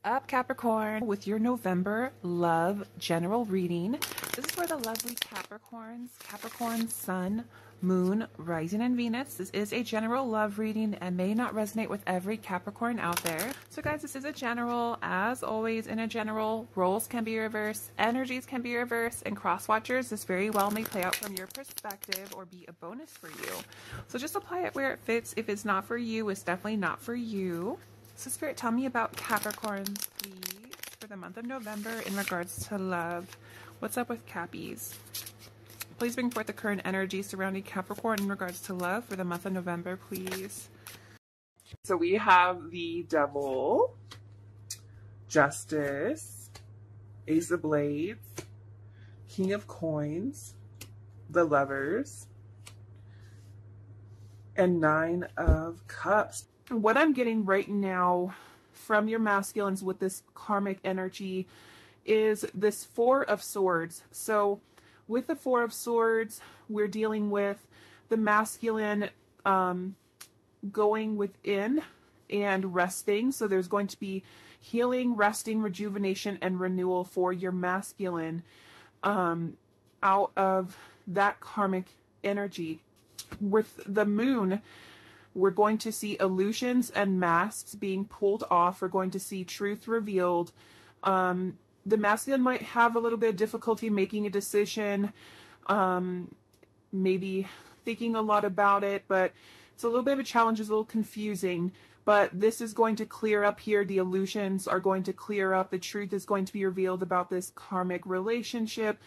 Up Capricorn with your November love general reading. This is for the lovely Capricorn Sun, Moon, Rising, and Venus. This is a general love reading and may not resonate with every Capricorn out there. So guys, this is a general. As always, in a general, roles can be reversed, energies can be reversed, and cross watchers, this very well may play out from your perspective or be a bonus for you. So just apply it where it fits. If it's not for you, it's definitely not for you. So Spirit, tell me about Capricorns, please, for the month of November in regards to love. What's up with Cappies? Please bring forth the current energy surrounding Capricorn in regards to love for the month of November, please. So we have the Devil, Justice, Ace of Blades, King of Coins, the Lovers, and Nine of Cups. What I'm getting right now from your masculines with this karmic energy is this Four of Swords. So with the Four of Swords, we're dealing with the masculine going within and resting. So there's going to be healing, resting, rejuvenation, and renewal for your masculine out of that karmic energy. With the Moon, we're going to see illusions and masks being pulled off. We're going to see truth revealed. The masculine might have a little bit of difficulty making a decision, maybe thinking a lot about it, but it's a little bit of a challenge, it's a little confusing. But this is going to clear up here. The illusions are going to clear up. The truth is going to be revealed about this karmic relationship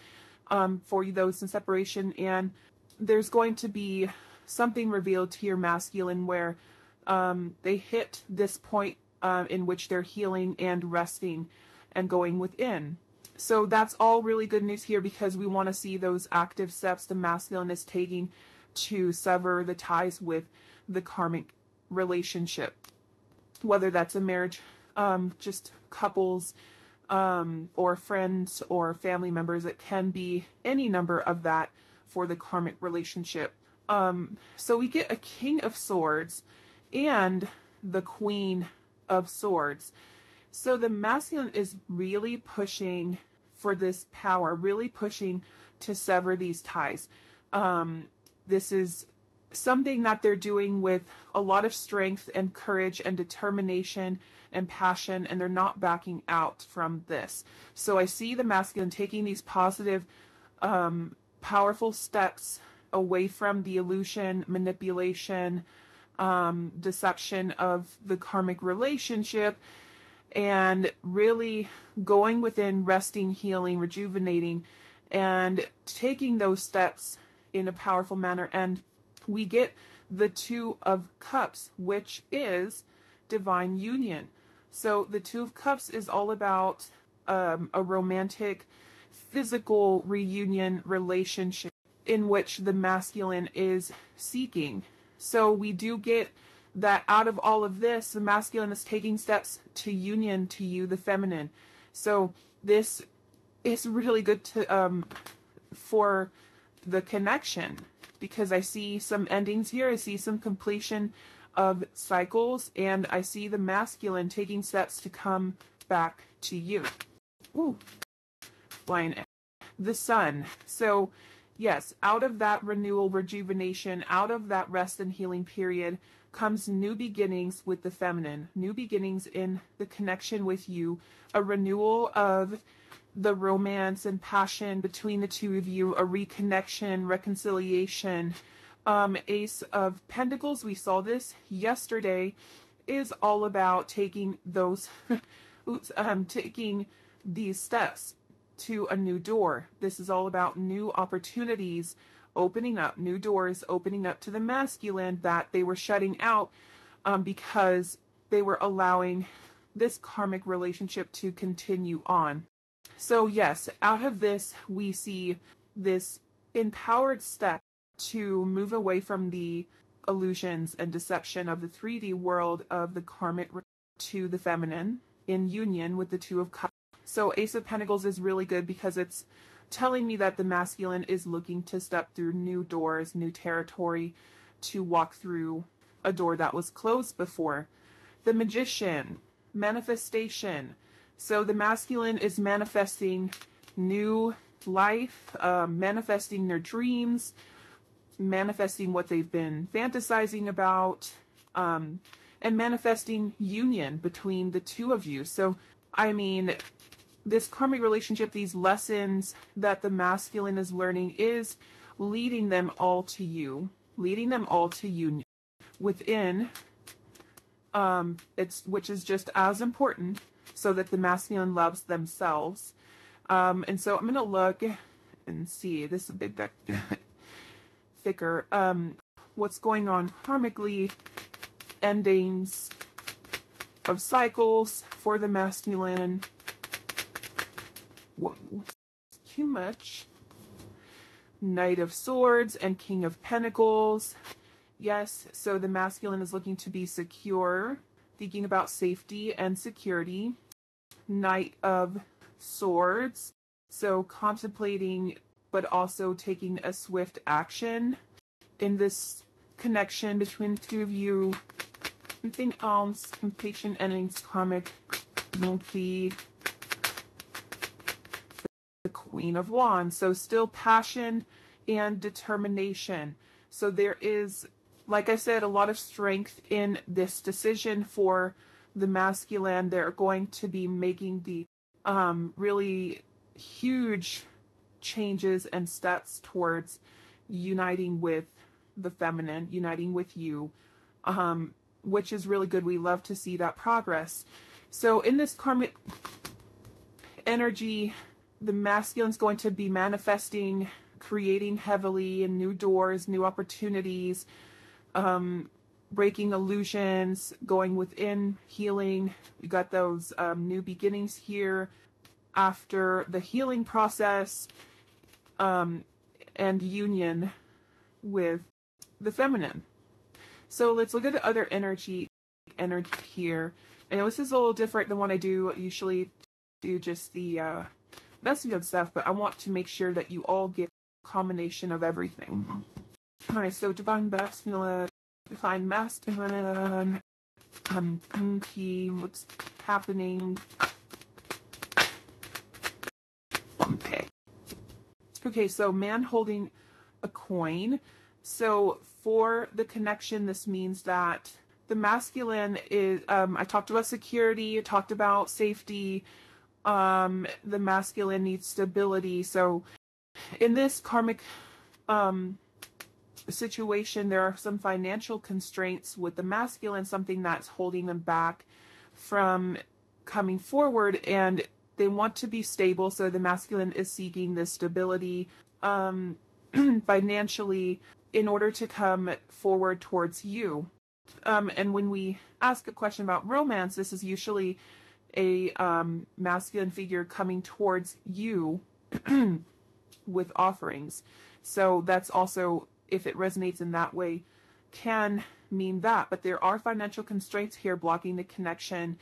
for those in separation. And there's going to be something revealed to your masculine where they hit this point in which they're healing and resting and going within. So that's all really good news here, because we want to see those active steps the masculine is taking to sever the ties with the karmic relationship, whether that's a marriage, just couples, or friends or family members. It can be any number of that for the karmic relationship. So we get a King of Swords and the Queen of Swords. So the masculine is really pushing for this power, really pushing to sever these ties. This is something that they're doing with a lot of strength and courage and determination and passion, and they're not backing out from this. So I see the masculine taking these positive, powerful steps away from the illusion, manipulation, deception of the karmic relationship, and really going within, resting, healing, rejuvenating, and taking those steps in a powerful manner. And we get the Two of Cups, which is divine union. So the Two of Cups is all about a romantic, physical reunion relationship in which the masculine is seeking. So we do get that out of all of this, the masculine is taking steps to union to you, the feminine. So this is really good to for the connection, because I see some endings here. I see some completion of cycles, and I see the masculine taking steps to come back to you. Ooh, flying the Sun. So yes, out of that renewal, rejuvenation, out of that rest and healing period comes new beginnings with the feminine, new beginnings in the connection with you, a renewal of the romance and passion between the two of you, a reconnection, reconciliation. Ace of Pentacles, we saw this yesterday, is all about taking those, taking these steps to a new door. This is all about new opportunities opening up, new doors opening up to the masculine that they were shutting out because they were allowing this karmic relationship to continue on. So yes, out of this we see this empowered step to move away from the illusions and deception of the 3D world of the karmic to the feminine in union with the Two of Cups. So Ace of Pentacles is really good because it's telling me that the masculine is looking to step through new doors, new territory, to walk through a door that was closed before. The Magician. manifestation. So the masculine is manifesting new life, manifesting their dreams, manifesting what they've been fantasizing about, and manifesting union between the two of you. So, I mean, this karmic relationship, these lessons that the masculine is learning is leading them all to you, leading them all to union within, which is just as important, so that the masculine loves themselves. And so I'm going to look and see, this is a big deck, thicker, what's going on karmically, endings of cycles for the masculine. Whoa, too much. Knight of Swords and King of Pentacles. Yes, so the masculine is looking to be secure, thinking about safety and security. Knight of Swords, so contemplating but also taking a swift action in this connection between the two of you. Anything else? Impatient endings, karmic, monkey, the Queen of Wands. So still passion and determination. So there is, like I said, a lot of strength in this decision for the masculine. They're going to be making the really huge changes and steps towards uniting with the feminine, uniting with you, which is really good. We love to see that progress. So in this karmic energy, the masculine is going to be manifesting, creating heavily in new doors, new opportunities, breaking illusions, going within, healing. We got those new beginnings here after the healing process, and union with the feminine. So let's look at the other energy here. I know this is a little different than what I do. I usually do just the masculine stuff, but I want to make sure that you all get a combination of everything. All right, so divine masculine, what's happening. Okay, so man holding a coin. So for the connection, this means that the masculine is, I talked about security, I talked about safety, the masculine needs stability. So in this karmic situation, there are some financial constraints with the masculine, something that's holding them back from coming forward, and they want to be stable. So the masculine is seeking this stability financially in order to come forward towards you. And when we ask a question about romance, this is usually a masculine figure coming towards you with offerings. So that's also, if it resonates in that way, can mean that. But there are financial constraints here blocking the connection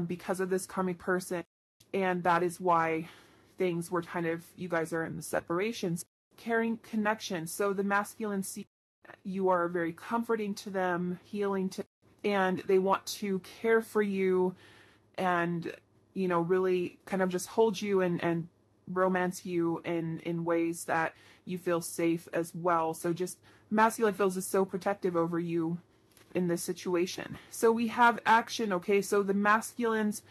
because of this karmic person. And that is why things were kind of, you guys are in the separations. Caring connection. So the masculine see you are very comforting to them, healing to, and they want to care for you and, you know, really kind of just hold you and romance you in ways that you feel safe as well. So just masculine feels is so protective over you in this situation. So we have action. Okay, so the masculine's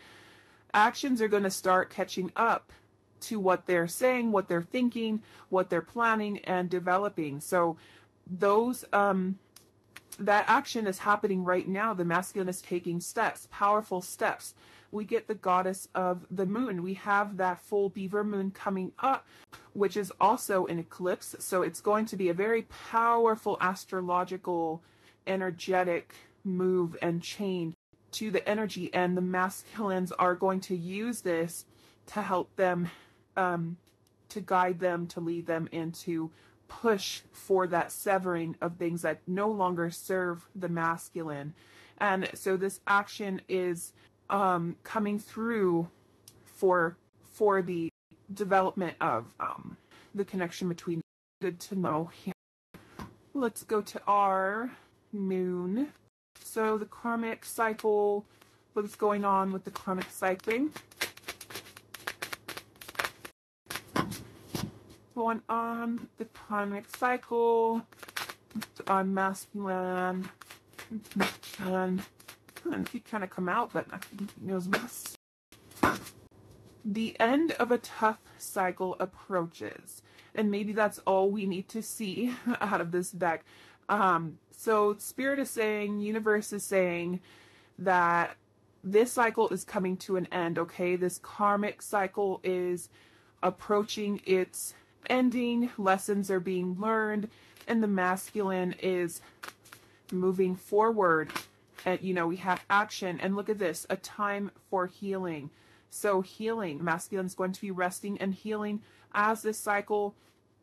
actions are going to start catching up to what they're saying, what they're thinking, what they're planning and developing. So those that action is happening right now. The masculine is taking steps, powerful steps. We get the goddess of the moon. We have that full beaver moon coming up, which is also an eclipse. So it's going to be a very powerful astrological, energetic move and change to the energy. And the masculines are going to use this to help them, to guide them, to lead them into push for that severing of things that no longer serve the masculine. And so this action is coming through for the development of the connection between. Good to know. Let's go to our moon. So the karmic cycle, what's going on with the karmic cycling. Going on the karmic cycle on masculine and he kind of come out, but it was mess. The end of a tough cycle approaches, and maybe that's all we need to see out of this deck. So Spirit is saying, universe is saying that this cycle is coming to an end, okay? This karmic cycle is approaching its ending, lessons are being learned, and the masculine is moving forward. And, you know, we have action, and look at this, a time for healing. So healing, masculine is going to be resting and healing as this cycle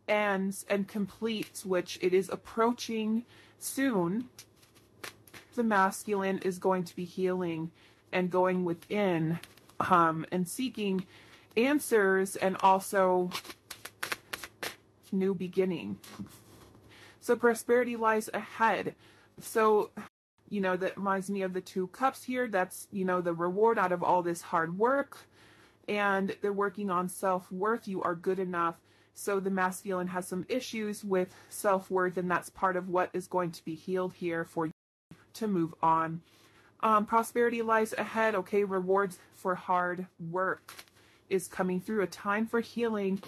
ends and completes, which it is approaching soon. The masculine is going to be healing and going within and seeking answers and also new beginning. So prosperity lies ahead. So, you know, that reminds me of the 2 cups here. That's, you know, the reward out of all this hard work. And they're working on self-worth. You are good enough. So the masculine has some issues with self-worth, and that's part of what is going to be healed here for you to move on. Prosperity lies ahead. Okay, rewards for hard work is coming through. A time for healing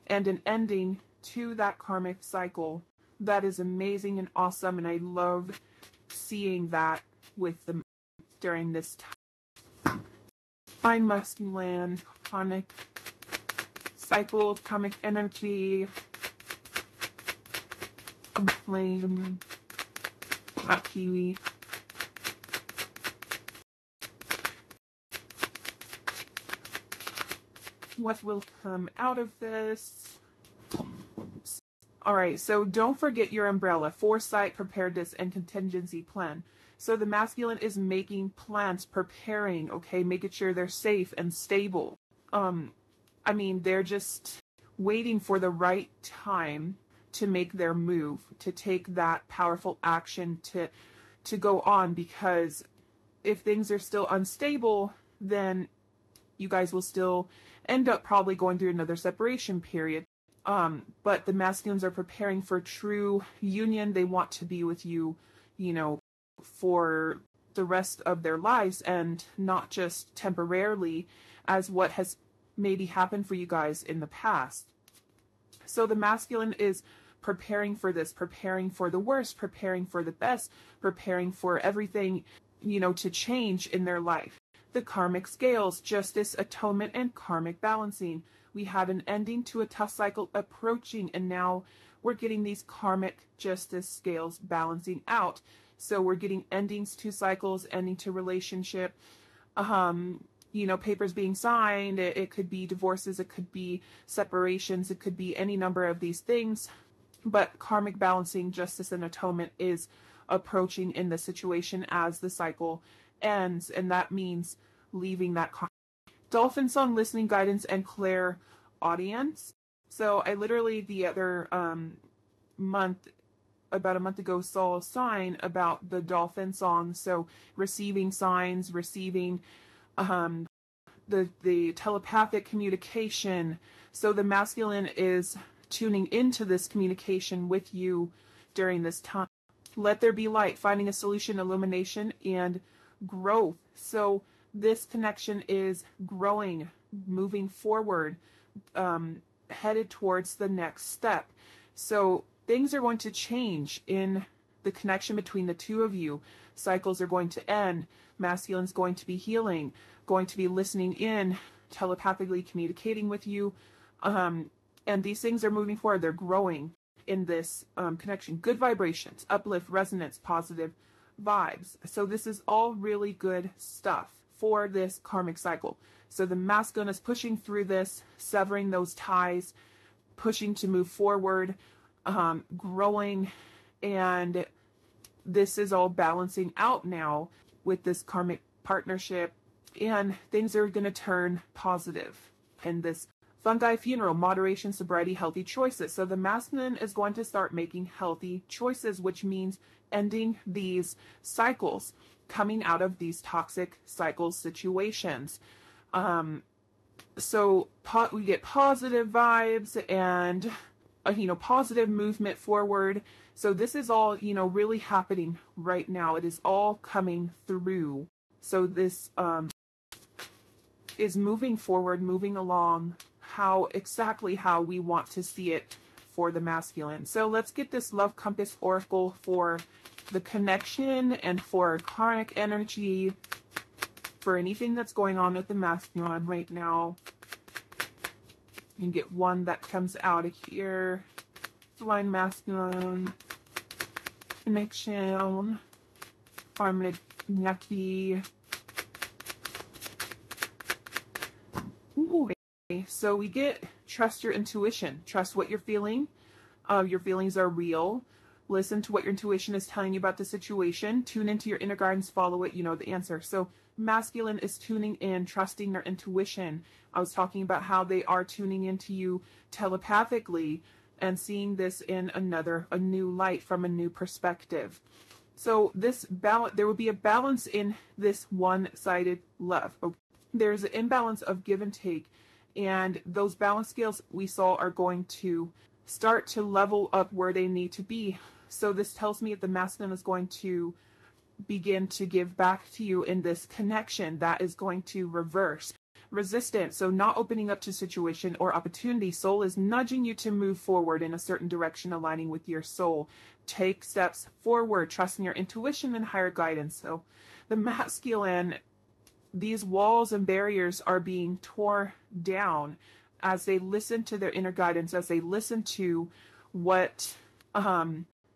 and an ending to that karmic cycle. That is amazing and awesome, and I love seeing that with them during this time. Fine masculine, karmic cycle, karmic energy, flame, kiwi. What will come out of this? All right, so don't forget your umbrella: foresight, preparedness, and contingency plan. So the masculine is making plans, preparing, okay, making sure they're safe and stable. I mean, they're just waiting for the right time to make their move, to take that powerful action to go on, because if things are still unstable, then you guys will still end up probably going through another separation period. But the masculines are preparing for true union. They want to be with you, you know, for the rest of their lives, and not just temporarily as what has maybe happened for you guys in the past. So the masculine is preparing for this, preparing for the worst, preparing for the best, preparing for everything, you know, to change in their life. The karmic scales: justice, atonement, and karmic balancing. We had an ending to a tough cycle approaching, and now we're getting these karmic justice scales balancing out. So we're getting endings to cycles, ending to relationship, you know, papers being signed. It could be divorces, it could be separations, it could be any number of these things. But karmic balancing, justice, and atonement is approaching in the situation as the cycle ends, and that means leaving that dolphin song, listening, guidance, and clairaudience. So I literally the other about a month ago, saw a sign about the dolphin song. So receiving signs, receiving the telepathic communication. So the masculine is tuning into this communication with you during this time. Let there be light, finding a solution, illumination, and growth. So this connection is growing, moving forward, headed towards the next step. So things are going to change in the connection between the two of you. Cycles are going to end. Masculine's going to be healing, going to be listening in, telepathically communicating with you. And these things are moving forward. They're growing in this connection. Good vibrations, uplift, resonance, positive vibes. So this is all really good stuff for this karmic cycle. So the masculine is pushing through this, severing those ties, pushing to move forward, growing, and this is all balancing out now with this karmic partnership, and things are going to turn positive in this fungi funeral: moderation, sobriety, healthy choices. So the masculine is going to start making healthy choices, which means ending these cycles, coming out of these toxic cycle situations. So we get positive vibes and, positive movement forward. So this is all, really happening right now. It is all coming through. So this is moving forward, moving along exactly how we want to see it for the masculine. So let's get this Love Compass Oracle for the connection and for karmic energy, for anything that's going on with the masculine right now. You can get one that comes out of here. Divine masculine, connection, karmic energy. Ooh. So we get trust your intuition. Trust what you're feeling. Your feelings are real. Listen to what your intuition is telling you about the situation. Tune into your inner guidance. Follow it. You know the answer. So masculine is tuning in, trusting their intuition. I was talking about how they are tuning into you telepathically and seeing this in a new light from a new perspective. So there will be a balance in this one-sided love. There's an imbalance of give and take. And those balance scales we saw are going to start to level up where they need to be. So this tells me that the masculine is going to begin to give back to you in this connection that is going to reverse resistance. So not opening up to situation or opportunity. Soul is nudging you to move forward in a certain direction, aligning with your soul. Take steps forward, trusting your intuition and higher guidance. So the masculine, these walls and barriers are being torn down as they listen to their inner guidance, as they listen to what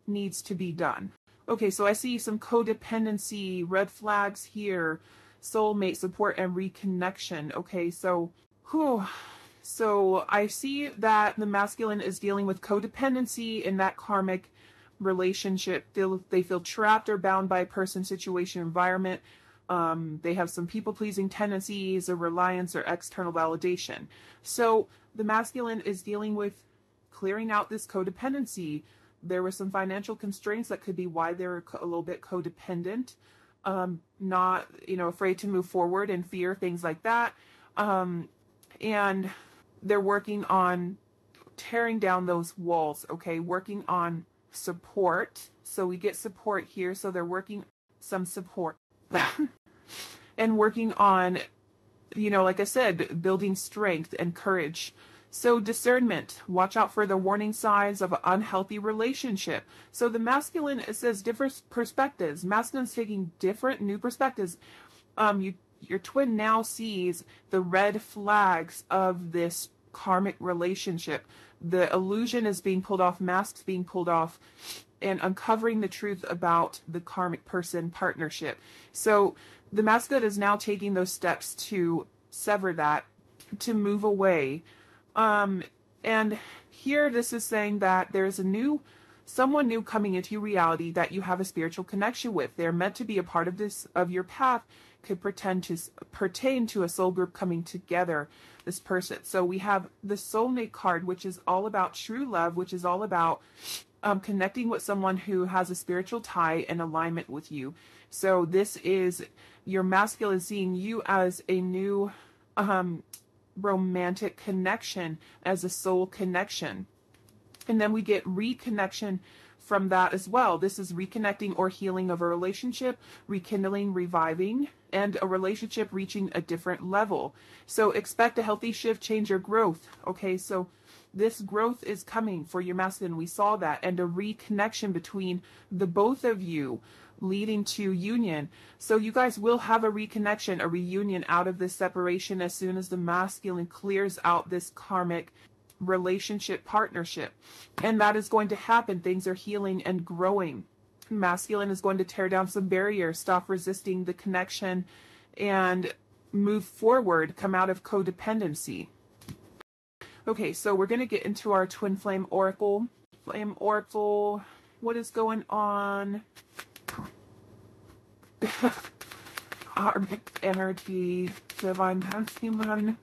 needs to be done. Okay, so I see some codependency, red flags here, soulmate support and reconnection. Okay, so I see that the masculine is dealing with codependency in that karmic relationship. They feel trapped or bound by a person, situation, environment. They have some people-pleasing tendencies, or reliance, or external validation. So the masculine is dealing with clearing out this codependency. There were some financial constraints that could be why they're a little bit codependent, not, afraid to move forward and fear, things like that. And they're working on tearing down those walls, okay? Working on support. So we get support here. So they're working some support. And working on, like I said, building strength and courage. So discernment, watch out for the warning signs of an unhealthy relationship. So the masculine, it says different perspectives. Masculine's taking different new perspectives. Your twin now sees the red flags of this karmic relationship. The illusion is being pulled off, masks being pulled off, and uncovering the truth about the karmic person partnership. So the masculine is now taking those steps to sever that, to move away. And here this is saying that there's someone new coming into reality that you have a spiritual connection with. They're meant to be a part of your path, could pertain to a soul group coming together, this person. So we have the soulmate card, which is all about true love, which is all about connecting with someone who has a spiritual tie and alignment with you. So this is your masculine seeing you as a new romantic connection, as a soul connection. And then we get reconnection from that as well. This is reconnecting or healing of a relationship, rekindling, reviving, and a relationship reaching a different level. So expect a healthy shift, change, or growth. Okay, so this growth is coming for your masculine. We saw that. And a reconnection between the both of you, leading to union. So you guys will have a reconnection, a reunion out of this separation as soon as the masculine clears out this karmic relationship partnership. And that is going to happen. Things are healing and growing. Masculine is going to tear down some barriers, stop resisting the connection, and move forward, come out of codependency. Okay, so we're going to get into our twin flame oracle. Flame oracle, what is going on? Karmic energy, divine masculine,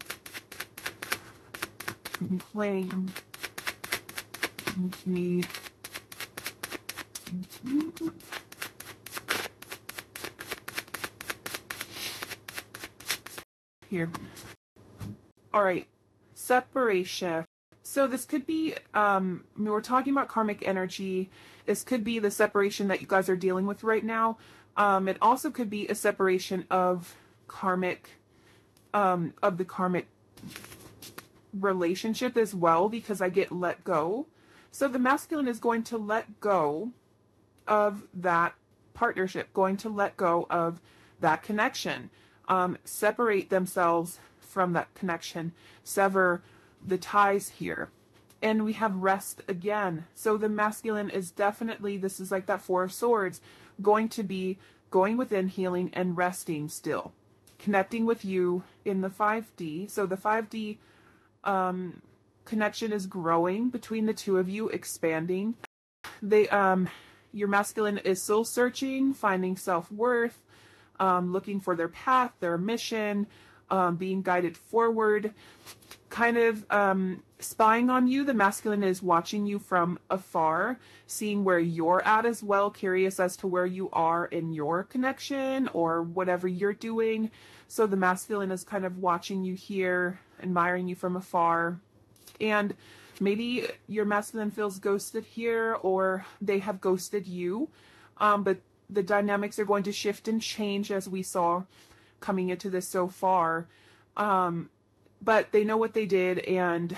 flame, energy. here. All right, separation. So this could be, we're talking about karmic energy. This could be the separation that you guys are dealing with right now. It also could be a separation of the karmic relationship as well, because I get let go. So the masculine is going to let go of that partnership, going to let go of that connection, separate themselves from that connection, sever the ties here. And we have rest again. So the masculine is definitely, this is like that Four of Swords, going to be going within, healing, and resting still. Connecting with you in the 5D. So the 5D connection is growing between the two of you, expanding. Your masculine is soul searching, finding self-worth, looking for their path, their mission, being guided forward, kind of spying on you. The masculine is watching you from afar, seeing where you're at as well, curious as to where you are in your connection or whatever you're doing. So the masculine is kind of watching you here, admiring you from afar. And maybe your masculine feels ghosted here, or they have ghosted you. But the dynamics are going to shift and change, as we saw coming into this so far. But they know what they did, and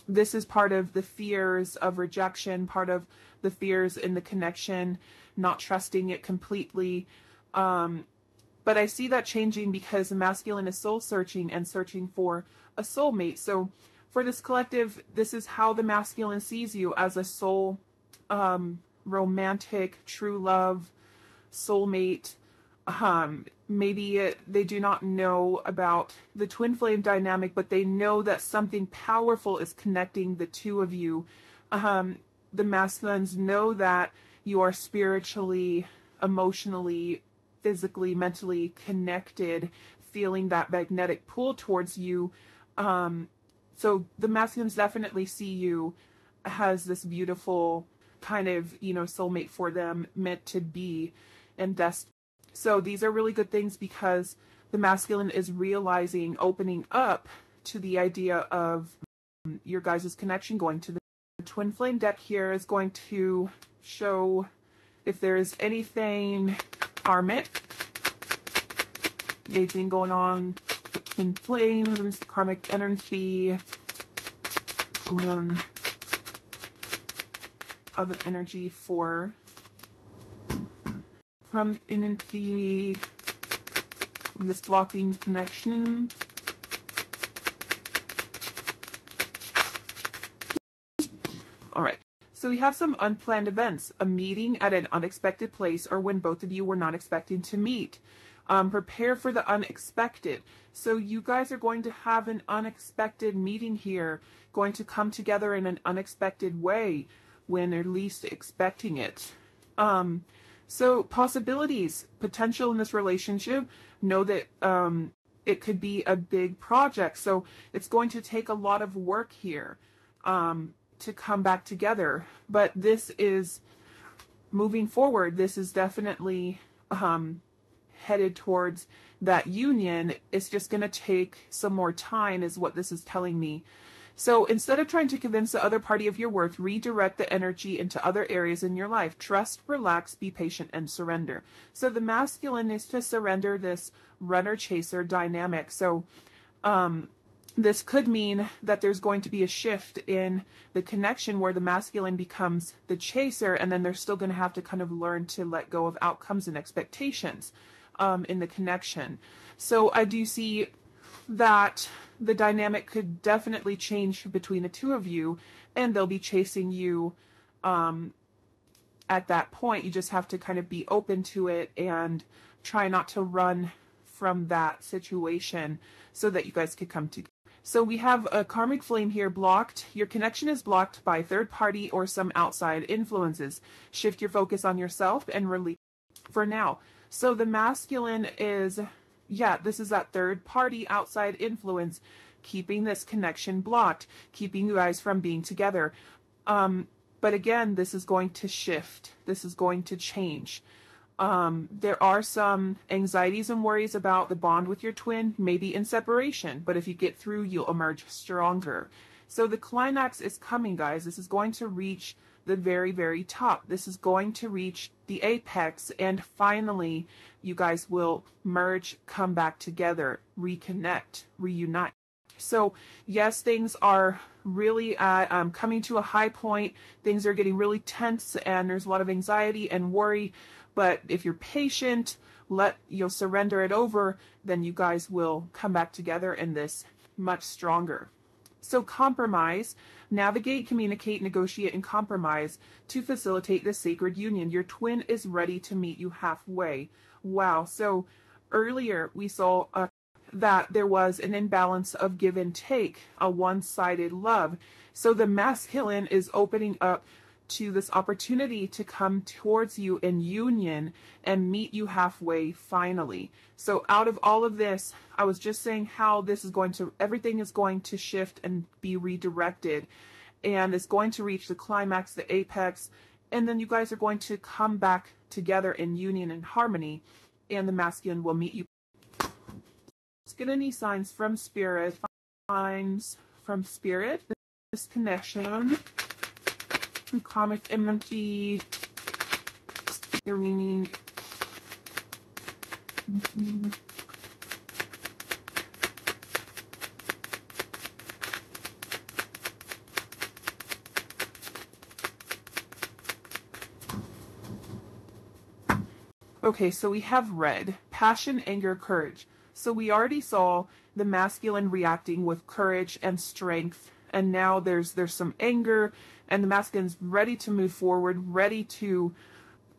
this is part of the fears of rejection, part of the fears in the connection, not trusting it completely. But I see that changing because the masculine is soul searching and searching for a soulmate. So for this collective, this is how the masculine sees you, as a soul, romantic, true love, soulmate. Maybe they do not know about the twin flame dynamic, but they know that something powerful is connecting the two of you. The masculines know that you are spiritually, emotionally, physically, mentally connected, feeling that magnetic pull towards you. So the masculines definitely see you as this beautiful kind of, soulmate for them, meant to be, and so these are really good things because the masculine is realizing, opening up to the idea of your guys' connection. Going to the twin flame deck here is going to show if there's anything karmic, anything going on, twin flames, karmic energy, other energy for from energy, this blocking connection. All right. So we have some unplanned events, a meeting at an unexpected place, or when both of you were not expecting to meet. Prepare for the unexpected. So you guys are going to have an unexpected meeting here, going to come together in an unexpected way when they're least expecting it. So possibilities, potential in this relationship, know that it could be a big project. So it's going to take a lot of work here to come back together. But this is moving forward. This is definitely headed towards that union. It's just going to take some more time, is what this is telling me. So instead of trying to convince the other party of your worth, redirect the energy into other areas in your life. Trust, relax, be patient, and surrender. So the masculine is to surrender this runner-chaser dynamic. So this could mean that there's going to be a shift in the connection where the masculine becomes the chaser, and then they're still going to have to kind of learn to let go of outcomes and expectations in the connection. So I do see that the dynamic could definitely change between the two of you, and they'll be chasing you at that point. You just have to kind of be open to it and try not to run from that situation so that you guys could come together. So we have a karmic flame here blocked. Your connection is blocked by third party or some outside influences. Shift your focus on yourself and release for now. So the masculine is, this is that third party outside influence, keeping this connection blocked, keeping you guys from being together. But again, this is going to shift. This is going to change. There are some anxieties and worries about the bond with your twin, maybe in separation, but if you get through, you'll emerge stronger. So the climax is coming, guys. This is going to reach the very, very top. This is going to reach the apex, and finally, you guys will merge, come back together, reconnect, reunite. So yes, things are really coming to a high point. Things are getting really tense, and there's a lot of anxiety and worry. But if you're patient, you'll surrender it over, then you guys will come back together in this much stronger. So compromise, navigate, communicate, negotiate, and compromise to facilitate the sacred union. Your twin is ready to meet you halfway. Wow. So earlier we saw that there was an imbalance of give and take, a one-sided love. So the masculine is opening up to this opportunity to come towards you in union and meet you halfway finally. So out of all of this, I was just saying how everything is going to shift and be redirected, and it's going to reach the climax, the apex, and then you guys are going to come back together in union and harmony, and the masculine will meet you. Let's get any signs from spirit. Signs from spirit. This connection. Karmic energy. Your meaning. Okay, so we have red, passion, anger, courage. So we already saw the masculine reacting with courage and strength, and now there's some anger, and the masculine's ready to move forward, ready to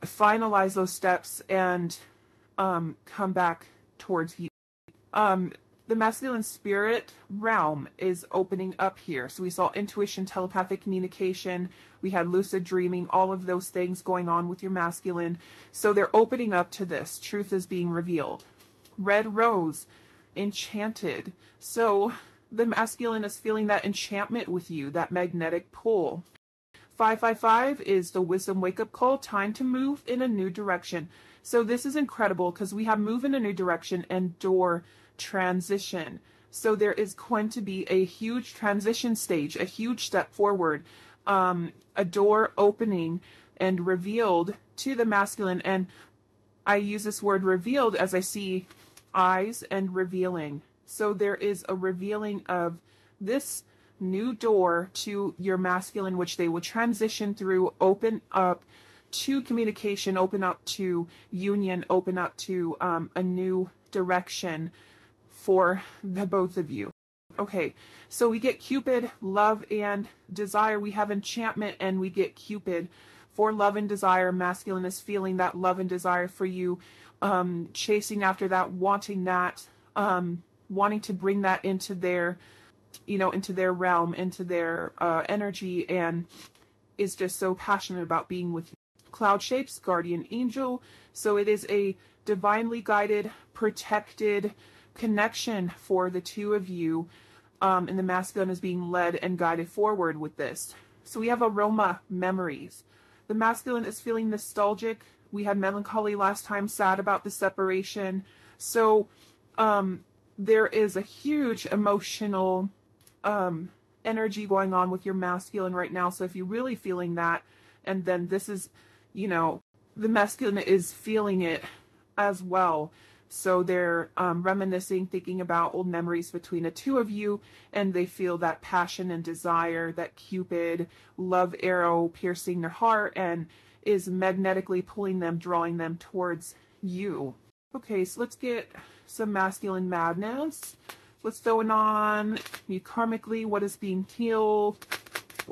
finalize those steps and come back towards you. The masculine spirit realm is opening up here. So we saw intuition, telepathic communication, we had lucid dreaming, all of those things going on with your masculine. So they're opening up to this. Truth is being revealed. Red rose, enchanted. So the masculine is feeling that enchantment with you, that magnetic pull. 555 is the wisdom wake-up call, time to move in a new direction. So this is incredible because we have move in a new direction and door transition. So there is going to be a huge transition stage, a huge step forward, a door opening and revealed to the masculine. And I use this word revealed as I see eyes and revealing. So there is a revealing of this new door to your masculine, which they will transition through, open up to communication, open up to union, open up to a new direction for the both of you. Okay, so we get Cupid, love and desire. We have enchantment, and we get Cupid for love and desire. Masculine is feeling that love and desire for you, chasing after that, wanting that, wanting to bring that into their, into their realm, into their energy, and is just so passionate about being with you. Cloud shapes, guardian angel. So it is a divinely guided, protected connection for the two of you, and the masculine is being led and guided forward with this. So we have aroma, memories. The masculine is feeling nostalgic. We had melancholy last time, sad about the separation. So there is a huge emotional energy going on with your masculine right now. So if you're really feeling that, and then this is, the masculine is feeling it as well. So they're reminiscing, thinking about old memories between the two of you, and they feel that passion and desire, that Cupid love arrow piercing their heart, and is magnetically pulling them, drawing them towards you. Okay, so let's get some masculine madness. What's going on karmically? What is being healed?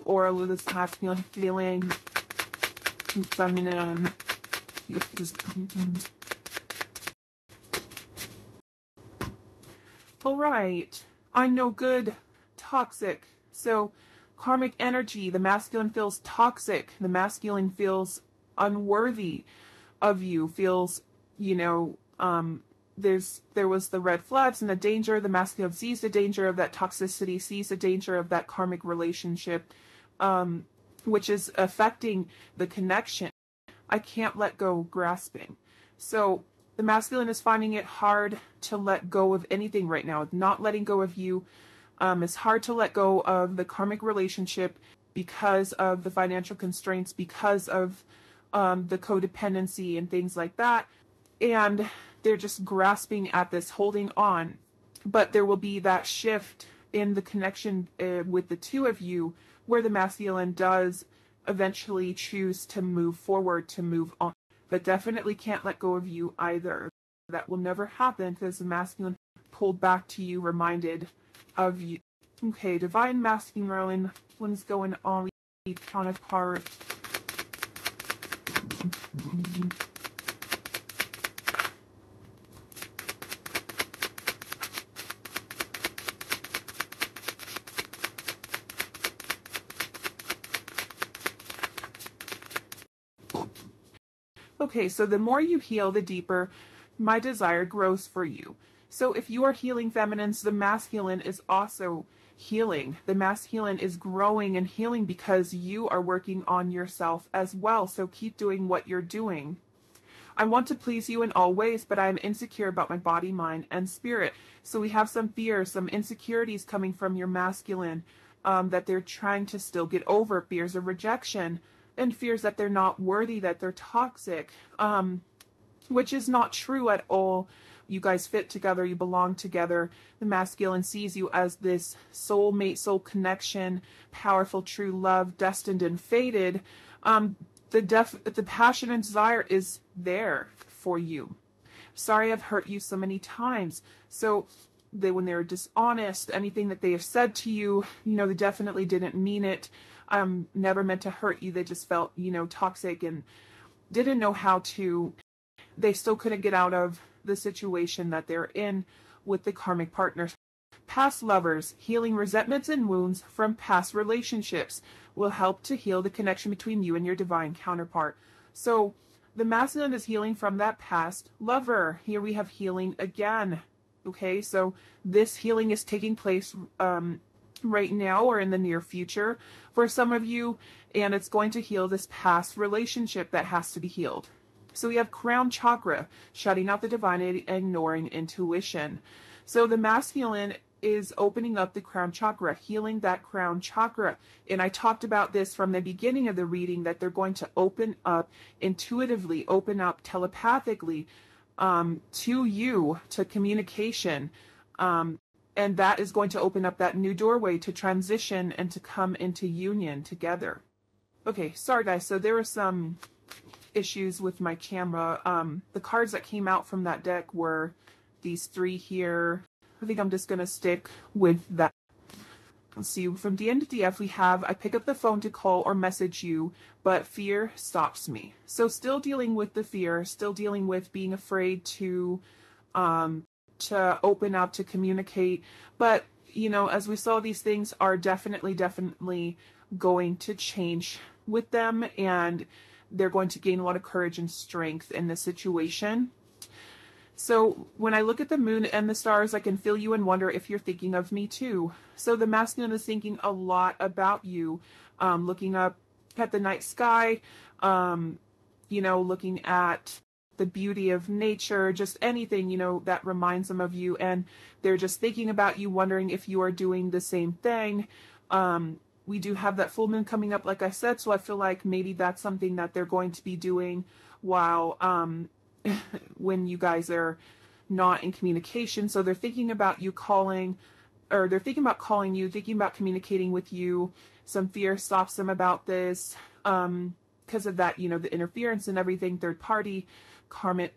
Or this masculine feeling? Feminine. All right, I know good, toxic. So karmic energy, the masculine feels toxic. The masculine feels unworthy of you, feels, there was the red flags and the danger. The masculine sees the danger of that toxicity, sees the danger of that karmic relationship, which is affecting the connection. I can't let go, grasping. So the masculine is finding it hard to let go of anything right now. Not letting go of you. It's hard to let go of the karmic relationship because of the financial constraints, because of the codependency and things like that. And they're just grasping at this, holding on. But there will be that shift in the connection with the two of you where the masculine does eventually choose to move forward, to move on. But definitely can't let go of you either. That will never happen because the masculine pulled back to you, reminded of you. Okay, divine masculine, what's going on? Counterpart. Okay, so the more you heal, the deeper my desire grows for you. So if you are healing feminines, the masculine is also healing. The masculine is growing and healing because you are working on yourself as well. So keep doing what you're doing. I want to please you in all ways, but I am insecure about my body, mind, and spirit. So we have some fears, some insecurities coming from your masculine that they're trying to still get over. Fears of rejection and fears that they're not worthy, that they're toxic, which is not true at all. You guys fit together, you belong together. The masculine sees you as this soulmate, soul connection, powerful, true love, destined and fated. The passion and desire is there for you. Sorry I've hurt you so many times. So when they're dishonest, anything that they have said to you, they definitely didn't mean it. Never meant to hurt you. They just felt, toxic and didn't know how to. They still couldn't get out of the situation that they're in with the karmic partners. Past lovers, healing resentments and wounds from past relationships will help to heal the connection between you and your divine counterpart. So the masculine is healing from that past lover. Here we have healing again. Okay, so this healing is taking place right now or in the near future for some of you, and it's going to heal this past relationship that has to be healed. So we have crown chakra, shutting out the divine and ignoring intuition. So the masculine is opening up the crown chakra, healing that crown chakra. And I talked about this from the beginning of the reading, that they're going to open up intuitively, open up telepathically to you, to communication. And that is going to open up that new doorway to transition and to come into union together. Okay, sorry guys, so there were some issues with my camera. The cards that came out from that deck were these three here. I think I'm just going to stick with that. Let's see, from DN to DF we have, I pick up the phone to call or message you, but fear stops me. So still dealing with the fear, still dealing with being afraid to open up, to communicate. But, as we saw, these things are definitely going to change with them, and they're going to gain a lot of courage and strength in this situation. So when I look at the moon and the stars, I can feel you and wonder if you're thinking of me too. So the masculine is thinking a lot about you, looking up at the night sky, looking at the beauty of nature, just anything, that reminds them of you. And they're just thinking about you, wondering if you are doing the same thing. We do have that full moon coming up, like I said, so I feel like maybe that's something that they're going to be doing while when you guys are not in communication. So they're thinking about you calling, or they're thinking about calling you, thinking about communicating with you. Some fear stops them about this because of that, the interference and everything, third party, karmic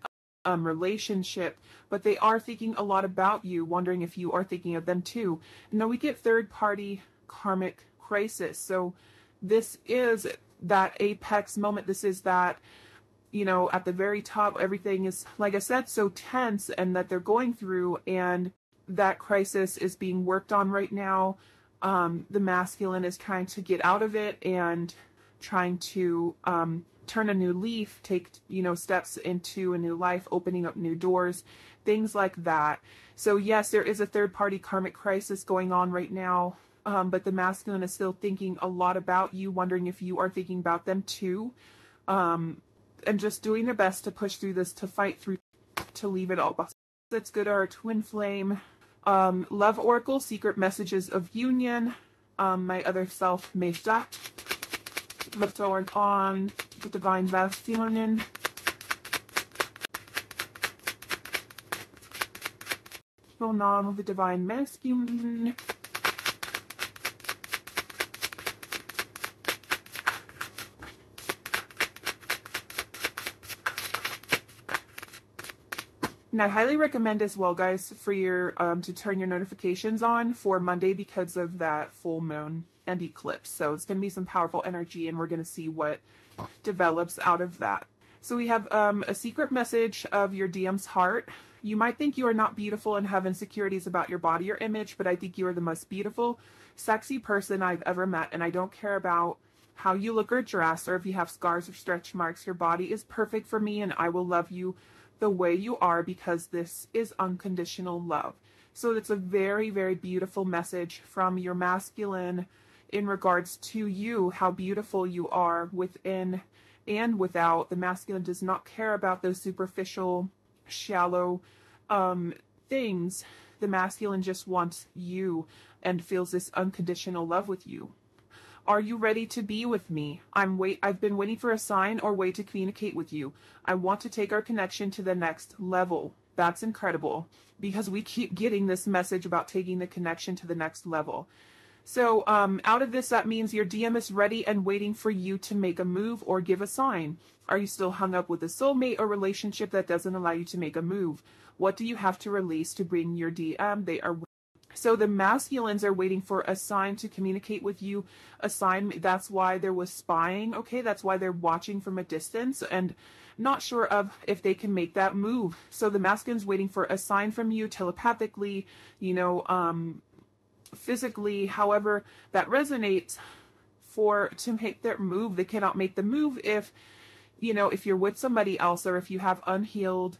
relationship. But they are thinking a lot about you, wondering if you are thinking of them too. And then we get third party karmic crisis. So this is that apex moment. This is that, at the very top, everything is, like I said, so tense, and that they're going through, and that crisis is being worked on right now. The masculine is trying to get out of it and trying to turn a new leaf, take, steps into a new life, opening up new doors, things like that. So yes, there is a third party karmic crisis going on right now. But the masculine is still thinking a lot about you, wondering if you are thinking about them too. and just doing their best to push through this, to fight through, to leave it all behind. Let's go to our twin flame. Love Oracle, secret messages of union. My other self, Mesa. Let's work on the divine masculine. Going on with the divine masculine. And I highly recommend as well, guys, for your to turn your notifications on for Monday because of that full moon and eclipse. So it's going to be some powerful energy, and we're going to see what develops out of that. So we have a secret message of your DM's heart. You might think you are not beautiful and have insecurities about your body or image, but I think you are the most beautiful, sexy person I've ever met, and I don't care about how you look or dress or if you have scars or stretch marks. Your body is perfect for me, and I will love you the way you are because this is unconditional love. So it's a very, very beautiful message from your masculine in regards to you, how beautiful you are within and without. The masculine does not care about those superficial, shallow things. The masculine just wants you and feels this unconditional love with you. Are you ready to be with me? I've been waiting for a sign or way to communicate with you. I want to take our connection to the next level. That's incredible because we keep getting this message about taking the connection to the next level. So out of this, that means your DM is ready and waiting for you to make a move or give a sign. Are you still hung up with a soulmate or relationship that doesn't allow you to make a move? What do you have to release to bring your DM? So the masculines are waiting for a sign to communicate with you, a sign. That's why there was spying, okay? That's why they're watching from a distance and not sure of if they can make that move. So the masculine's waiting for a sign from you telepathically, physically, however that resonates to make their move. They cannot make the move if you're with somebody else or if you have unhealed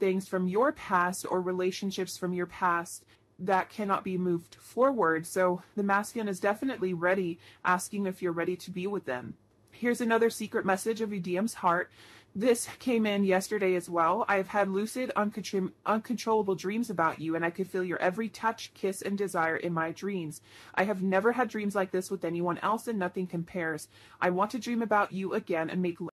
things from your past or relationships from your past that cannot be moved forward. So the masculine is definitely ready, asking if you're ready to be with them. Here's another secret message of your DM's heart. This came in yesterday as well. I've had lucid, uncontrollable dreams about you, and I could feel your every touch, kiss, and desire in my dreams. I have never had dreams like this with anyone else, and nothing compares. I want to dream about you again and make love.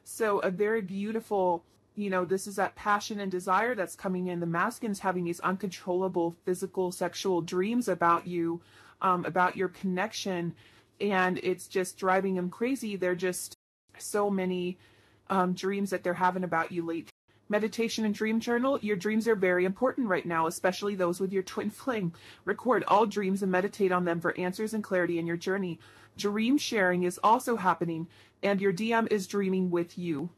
So a very beautiful, this is that passion and desire that's coming in. The masculine's having these uncontrollable physical, sexual dreams about you, about your connection, and it's just driving them crazy. They're just so many dreams that they're having about you lately. Meditation and dream journal. Your dreams are very important right now, especially those with your twin flame. Record all dreams and meditate on them for answers and clarity in your journey. Dream sharing is also happening, and your DM is dreaming with you.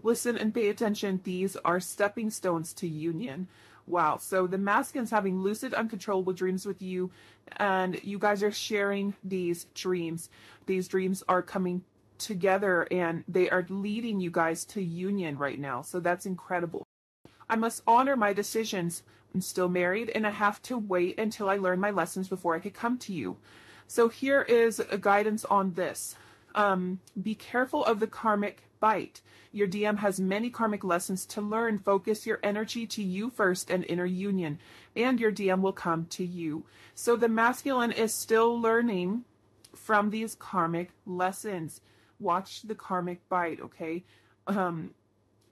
Listen and pay attention. These are stepping stones to union. Wow. So the masculine's having lucid, uncontrollable dreams with you, and you guys are sharing these dreams. These dreams are coming together, and they are leading you guys to union right now. So that's incredible. I must honor my decisions. I'm still married, and I have to wait until I learn my lessons before I could come to you. So here is a guidance on this. Be careful of the karmic bite. Your DM has many karmic lessons to learn. Focus your energy to you first and inner union, and your DM will come to you. So the masculine is still learning from these karmic lessons. Watch the karmic bite, okay?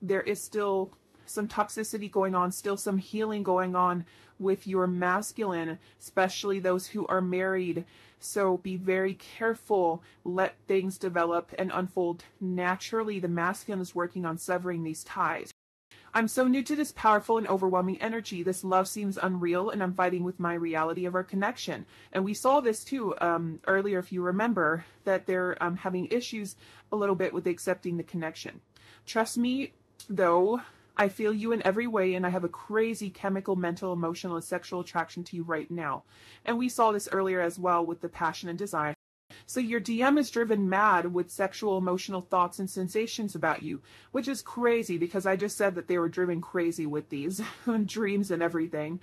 There is still some toxicity going on, still some healing going on with your masculine, especially those who are married. So be very careful. Let things develop and unfold naturally. The masculine is working on severing these ties. I'm so new to this powerful and overwhelming energy. This love seems unreal, and I'm fighting with my reality of our connection. And we saw this too earlier, if you remember, that they're having issues a little bit with accepting the connection. Trust me, though, I feel you in every way, and I have a crazy chemical, mental, emotional, and sexual attraction to you right now. And we saw this earlier as well with the passion and desire. So your DM is driven mad with sexual, emotional thoughts and sensations about you, which is crazy because I just said that they were driven crazy with these dreams and everything.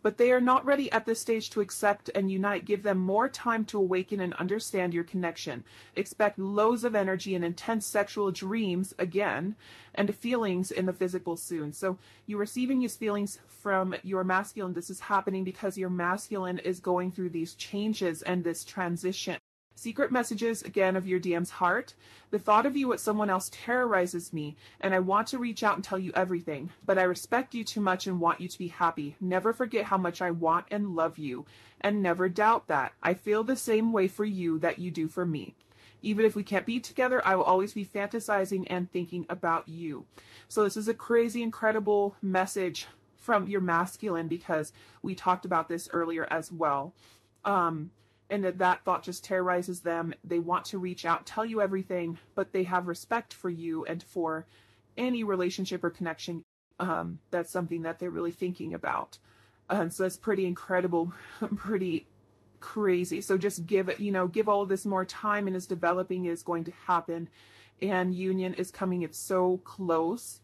but they are not ready at this stage to accept and unite. Give them more time to awaken and understand your connection. Expect loads of energy and intense sexual dreams again, and feelings in the physical soon. So you're receiving these feelings from your masculine. This is happening because your masculine is going through these changes and this transition. Secret messages, again, of your DM's heart. The thought of you with someone else terrorizes me, and I want to reach out and tell you everything, but I respect you too much and want you to be happy. Never forget how much I want and love you, and never doubt that. I feel the same way for you that you do for me. Even if we can't be together, I will always be fantasizing and thinking about you. So this is a crazy, incredible message from your masculine, because we talked about this earlier as well. And that thought just terrorizes them. They want to reach out, tell you everything, but they have respect for you and for any relationship or connection. That's something that they're really thinking about. And so it's pretty incredible, pretty crazy. So just give it, give all of this more time, and as developing is going to happen, and union is coming. It's so close.